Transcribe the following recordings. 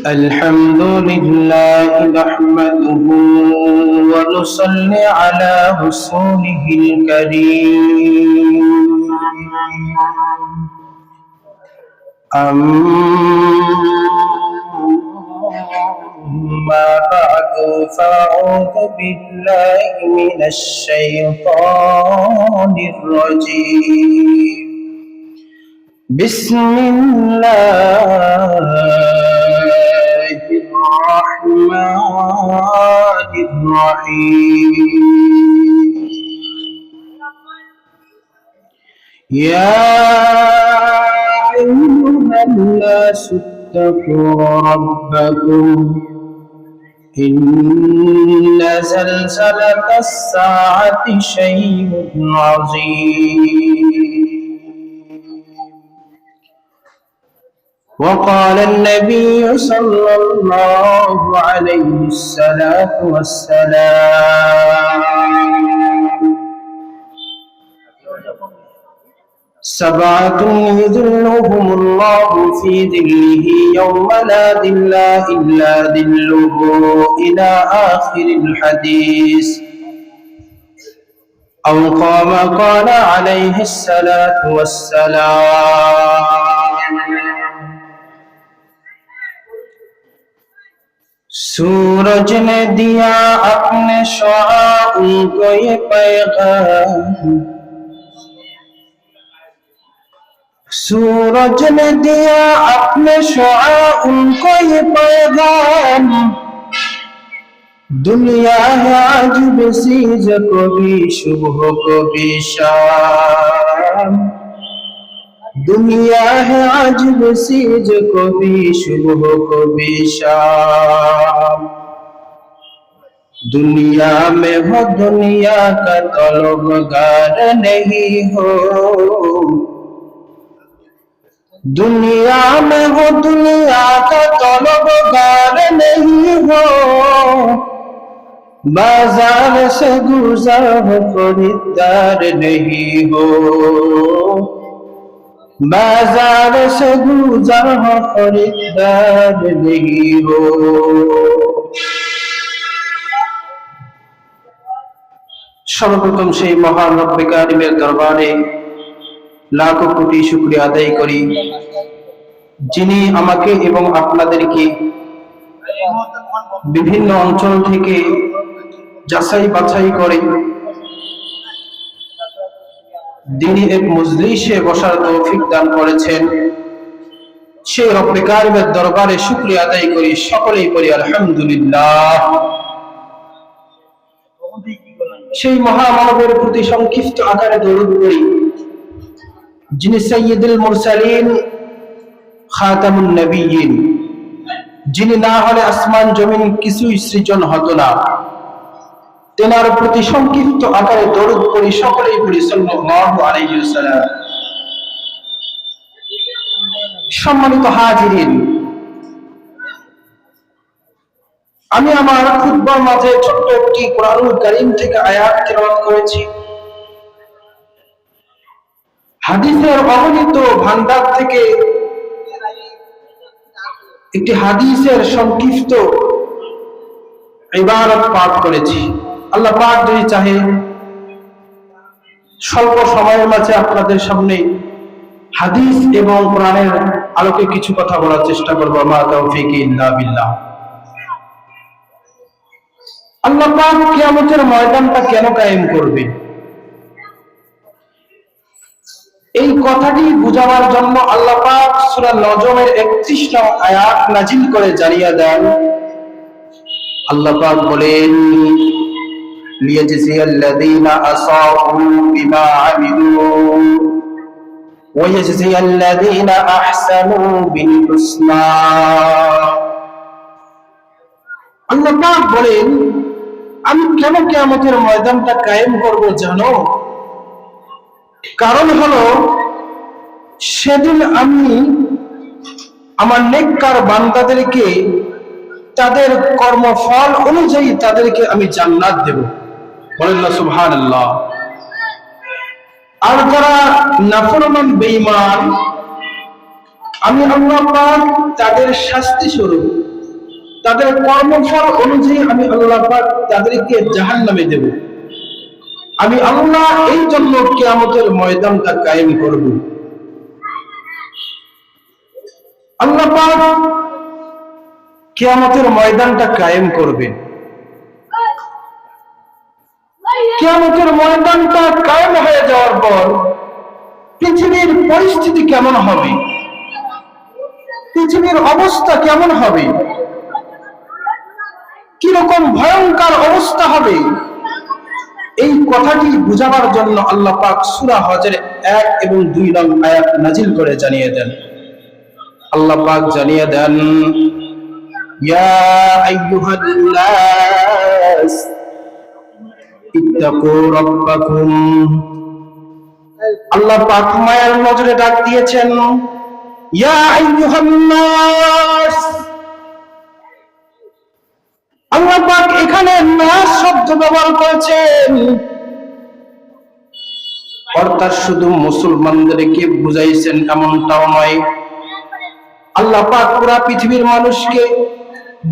الحمد لله نحمده ونصلي على رسوله الكريم أما بعد فأعوذ بالله من الشيطان الرجيم بسم الله الرحمن الرحيم يا أيها الناس اتقوا ربكم إن زلزلة الساعة شيء عظيم وقال النبي صلى الله عليه الصلاة والسلام سبعة يظلهم الله في ظله يوم لا ظل إلا ظله إلى آخر الحديث أو كما قال عليه الصلاة والسلام सूरज ने दिया अपने शुआ उनको ये पैगाम सूरज ने दिया अपने शुआ उनको ये पैगाम दुनिया है आज बसीज को भी सुबह को भी शाम दुनिया है आज बसीज को भी सुबह को भी शाम दुनिया में हो दुनिया का तलबगार नहीं हो दुनिया में हो दुनिया का तलबगार नहीं हो बाजार से गुजर खरीदार नहीं हो बाजार से गुजर खरीदार नहीं हो सर्वप्रथम সেই মহান রব্বে কারিমের দরবারে লাখো কোটি শুকরিয়া আদায় করি যিনি আমাকে এবং আপনাদেরকে বিভিন্ন অঞ্চল থেকে যাচাই বাছাই করে দিনী এক মজলিসে বসার তৌফিক দান করেছেন সেই রব্বে কারিমের দরবারে শুকরিয়া আদায় করি সকলেই পড়ি আলহামদুলিল্লাহ সেই মহামানবের প্রতি সংক্ষিপ্ত আকারে দরুদ পড়ি যিনি সাইয়্যিদুল মুরসালিন খাতামুন নবিয়্যিন যিনি না হলে আসমান জমিন কিছুই সৃজন হতো না তেনার প্রতি সংক্ষিপ্ত আকারে দরুদ পড়ি সকলেই পড়ি সাল্লাল্লাহু আলাইহি ওয়াসাল্লাম সম্মানিত হাজিরিন আমি আমার খুতবার মাঝে ছোট্ট একটি কোরআনুল কারীম থেকে আয়াত তেলাওয়াত করেছি হাদিসের অগণিত ভান্ডার থেকে একটি হাদিসের সংক্ষিপ্ত ইবারত পাঠ করেছি আল্লাহ পাক যদি চাহে স্বল্প সময়ের মাঝে আপনাদের সামনে হাদিস এবং কোরআনের আলোকে কিছু কথা বলার চেষ্টা করব মা তাওফীক ইল্লা বিল্লাহ আল্লাহ পাক কিয়ামতের ময়দানটা কেন কায়েম করবে এই কথাটি বুঝাবার জন্য আল্লাহ পাক সূরা নজমের 31 নং আয়াত নাজিল করে জানিয়ে দেন আল্লাহ পাক বলেন লিয়াজজিয়াল্লাযীনা আসাউ বিমা আমিলু ওয়া ইয়াজজিয়াল্লাযীনা আহসানু বিল হুসনা আল্লাহ পাক বলেন আমি কেন কিয়ামতের ময়দানটা কায়েম করব জানো কারণ হলো সেদিন আমি আমার নেককার বান্দাদেরকে তাদের কর্মফল অনুযায়ী তাদেরকে আমি জান্নাত দেব বলেন না সুবহানাল্লাহ আর যারা নাফরমান বেঈমান আমি আল্লাহ পাক তাদের শাস্তি স্বরূপ তাদের কর্মফল অনুযায়ী আমি আল্লাহ পাক তাদেরকে জাহান্নামে দেব। আমি আল্লাহ এই জন্য কিয়ামতের ময়দানটা কায়েম করব। আল্লাহ পাক কিয়ামতের ময়দানটা কায়েম করবেন। কিয়ামতের ময়দানটা কায়েম হয়ে যাওয়ার পর পৃথিবীর পরিস্থিতি কেমন হবে, পৃথিবীর অবস্থা কেমন হবে, কিরকম ভয়ঙ্কর অবস্থা হবে, এই কথাটি বুঝাবার জন্য আল্লাহ পাক সূরা হজের 1 এবং 2 নং আয়াত নাজিল করে জানিয়ে দেন। আল্লাহ পাক জানিয়ে দেন, ইয়া আইয়ুহান নাস ইত্তাকু রাব্বাকুম। আল্লাহ পাক মায়ার নজরে ডাক দিয়েছেন, ইয়া আইয়ুহান নাস। আল্লাহ পাক এখানে নাস শব্দ ব্যবহার করেছেন, অর্থাৎ শুধু মুসলমানদেরকে বুঝাইছেন এমনটাও নয়। আল্লাহ পাক পুরা পৃথিবীর মানুষকে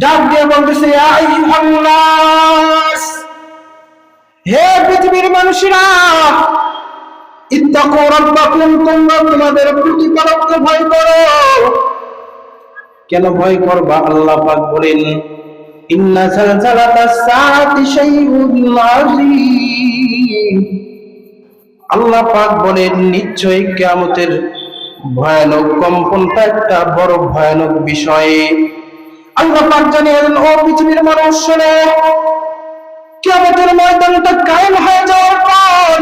ডাক দিয়ে বলতেছে, ইয়া আইয়ুহান নাস, হে পৃথিবীর মানুষেরা, ইত্তাকু রাব্বাকুম, তোমরা তোমাদের প্রতিপালককে ভয় করো। কেন ভয় করবা? আল্লাহ পাক বলেন, ইন্না জালজালাতাস সাআতি শাইউন আযীম। আল্লাহ পাক বলেন, নিশ্চয়ই কিয়ামতের ভয়ানক কম্পনটা একটা বড় ভয়ানক বিষয়। আল্লাহ পাক জানেন, ও পৃথিবীর মানুষ শোনো, কিয়ামতের ময়দানটা কায়েম হয়ে যাওয়ার পর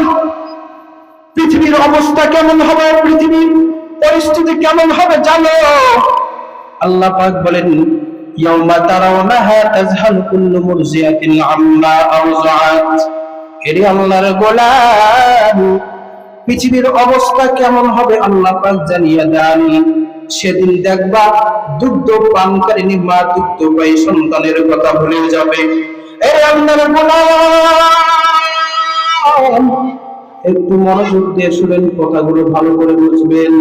পৃথিবীর অবস্থা কেমন হবে, পৃথিবীর পরিস্থিতি কেমন হবে জানো? আল্লাহ পাক বলেন, ইয়াউমা তারাউনাহা তাযহালু কুল্লু মুরজিআতিন আম্মা আরযাআত। এর আল্লাহর গোলাম, পৃথিবীর অবস্থা কেমন হবে আল্লাহ পাক জানিয়ে দেন। সেদিন দেখবা দুগ্ধ পানকারিনী মা দুগ্ধ পাই সন্তানের কথা ভুলে যাবে। এই আল্লাহর গোলাম, একটু মনোযোগ দিয়ে শুনেন, কথাগুলো ভালো করে বুঝবেন।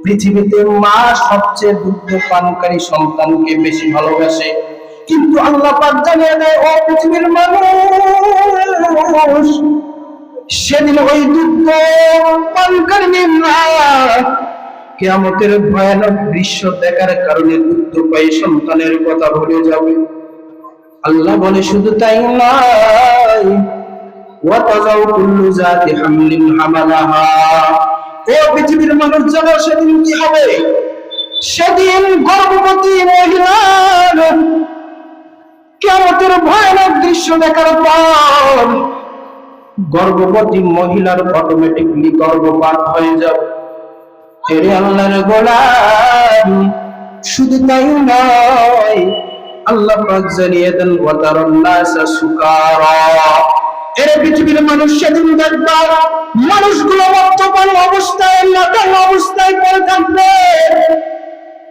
পৃথিবীতে মা সবচেয়ে দুগ্ধ পানকারী সন্তানকে বেশি ভালোবাসে, কিন্তু আল্লাহ পাক জানিয়ে দেয়, ও পৃথিবীর মানুষ, সেদিন ওই দুগ্ধ পানকারিনী মা কিয়ামতের ভয়ানক দৃশ্য দেখার কারণে দুগ্ধ পাই সন্তানের কথা ভুলে যাবে। আল্লাহ বলে, শুধু তাই নয়, ওয়া তাযাউ কুল্লু যাতি হামলিন হামালাহা। ও পৃথিবীর মানুষ জানো সেদিন কি হবে? সেদিন গর্ভবতী মহিলার কিয়ামতের ভয়ানক দৃশ্য দেখার পর গর্ভবতী মহিলার অটোমেটিকলি গর্ভপাত হয়ে যাবে। এরে আল্লাহর গোলাম, শুধু তাই নয়, আল্লাহ পাক জানিয়ে দেন, ওয়া তারান নাসা সুকারা। এর পৃথিবীর মানুষ সেদিন দেখবা মানুষগুলো মদ্যপান অবস্থায়, মাতাল অবস্থায় পড়ে থাকবে।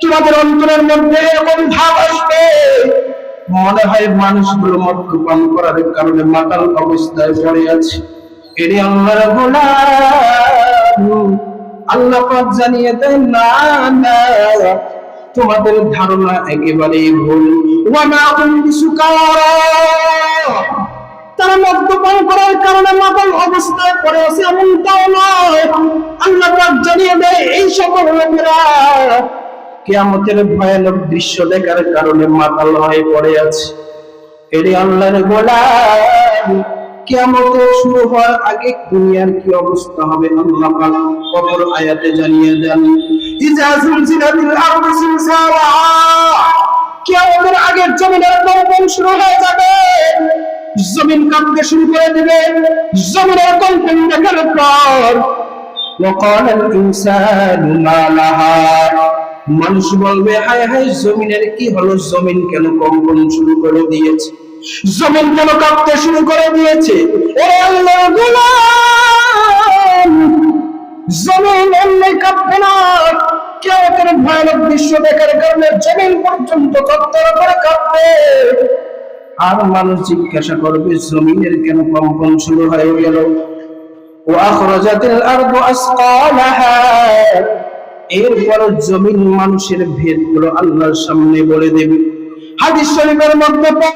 তোমাদের অন্তরের মধ্যে এরকম ভাব আসবে, মনে হয় মানুষগুলো মদ্যপান করার কারণে মাতাল অবস্থায় পড়ে আছে। এর আল্লাহর গোলাম, আল্লাহ পাক জানিয়ে দেন, না না, তোমাদের ধারণা একেবারেই ভুল। ওয়া মা হুম বিসুকারা, তারা মদ্যপান করার কারণে মাতাল অবস্থায় পড়ে আছে এমনটাও নয়। আল্লাহ পাক জানিয়ে দেয়, এই সকল লোকেরা কিয়ামতের ভয়ানক দৃশ্য দেখার কারণে মাতাল হয়ে পড়ে আছে। এর আল্লাহর গোলাম, কিয়ামত শুরু হওয়ার আগে দুনিয়ার কি অবস্থা হবে আল্লাহ পাক অপর আয়াতে জানিয়ে দেন, ইজা যুলজিলাতিল আরদু জিলজালাহা। কিয়ামতের আগে জমিনের কম্পন শুরু হয়ে যাবে, জমিন কাঁপতে শুরু করে দেবে। জমিনের কম্পন দেখার পর ওয়াকালাল ইনসানু মা লাহা, মানুষ বলবে, হায় হায়, জমিনের কি হলো? জমিন কেন কম্পন শুরু করে দিয়েছে? জমিন কেন কাঁপতে শুরু করে দিয়েছে? ও আল্লাহর গোলাম, জমিন এমনি কাঁপবে না, কিয়ামতের ভয়ানক দৃশ্য দেখার কারণে জমিন পর্যন্ত থরথর করে কাঁপবে। আর মানুষ জিজ্ঞাসা করবে, জমিনের কেন কম্পন শুরু হয়ে গেল? ওয়া আখরাজাতিল আরদু আসকালাহা, এরপর জমিন মানুষের ভেদগুলো আল্লাহর সামনে বলে দেবে। হাদিস শরীফের মধ্যে